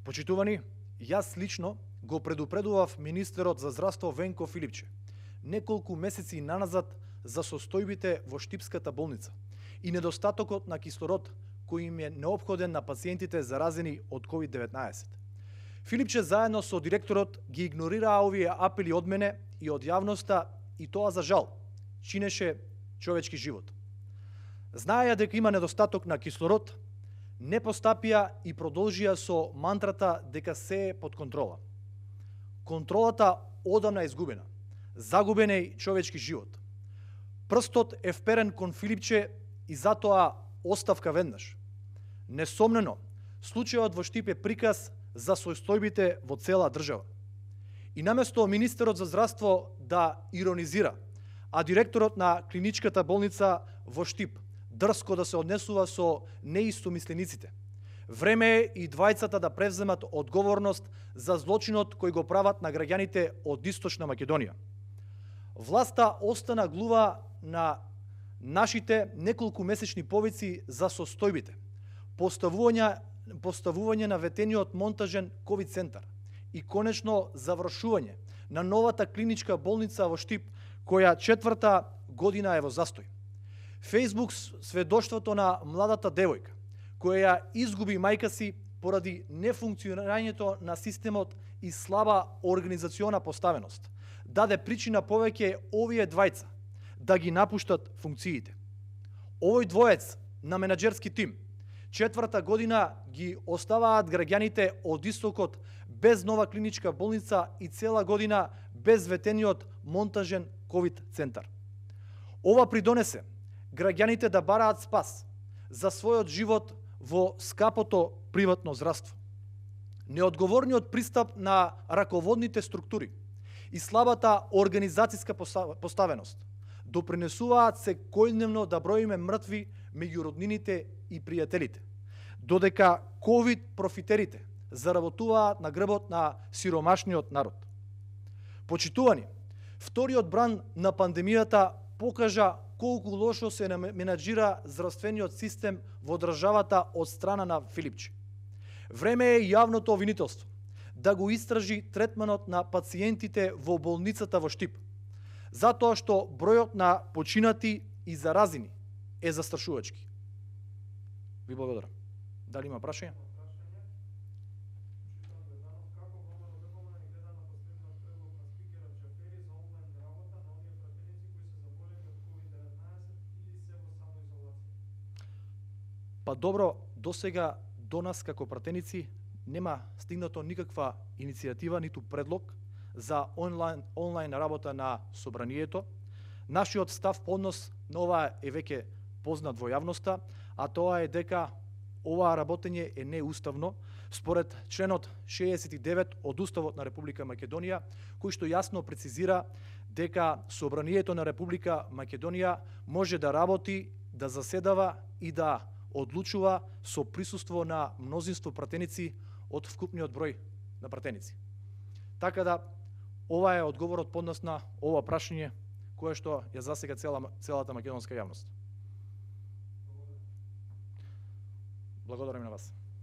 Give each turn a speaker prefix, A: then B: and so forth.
A: Почитувани, јас лично го предупредував министерот за здравство Венко Филипче неколку месеци наназад за состојбите во Штипската болница и недостатокот на кислород кој им е неопходен на пациентите заразени од COVID-19. Филипче заедно со директорот ги игнорираа овие апели од мене и од јавноста, и тоа за жал чинеше човечки живот. Знаеја дека има недостаток на кислород, не постапија и продолжија со мантрата дека се е под контрола. Контролата одамна е изгубена. Загубен е човечки живот. Прстот е вперен кон Филипче и затоа оставка веднаш. Несомнено, случајот во Штип е приказ за состојбите во цела држава. И наместо министерот за здравство да иронизира, а директорот на клиничката болница во Штип дрско да се однесува со неистомислениците, време е и двајцата да превземат одговорност за злочинот кој го прават на граѓаните од Источна Македонија. Власта остана глува на нашите неколку месечни повици за состојбите, поставување на ветениот монтажен ковид центар и конечно завршување на новата клиничка болница во Штип, која 4-та година е во застој. Фејсбук сведоштвото на младата девојка, која ја изгуби мајка си поради нефункционирањето на системот и слаба организациона поставеност, даде причина повеќе овие двајца да ги напуштат функциите. Овој двоец на менаџерски тим 4-та година ги оставаат граѓаните од Истокот без нова клиничка болница и цела година без ветениот монтажен ковид центар. Ова придонесе граѓаните да бараат спас за својот живот во скапото приватно здравство. Неодговорниот пристап на раководните структури и слабата организацијска поставеност допринесуваат секојдневно да броиме мртви меѓу роднините и пријателите, додека ковид профитерите заработуваат на грбот на сиромашниот народ. Почитувани, вториот бран на пандемијата покажа колку лошо се менаџира здравствениот систем во државата од страна на Филипче. Време е јавното обвинителство да го истражи третманот на пациентите во болницата во Штип, затоа што бројот на починати и заразени е застрашувачки. Ви благодарам. Дали има прашање? Па добро, досега до нас како пратеници нема стигнато никаква иницијатива, ниту предлог за онлайн работа на собранието. Нашиот став по однос на ова е веќе познат во јавноста, а тоа е дека ова работење е неуставно според членот 69 од Уставот на Република Македонија, кој што јасно прецизира дека собранието на Република Македонија може да работи, да заседава и да одлучува со присуство на мнозинство пратеници од вкупниот број на пратеници. Така да, ова е одговорот под нас на ова прашање кое што ја засега целата македонска јавност. Благодарам на вас.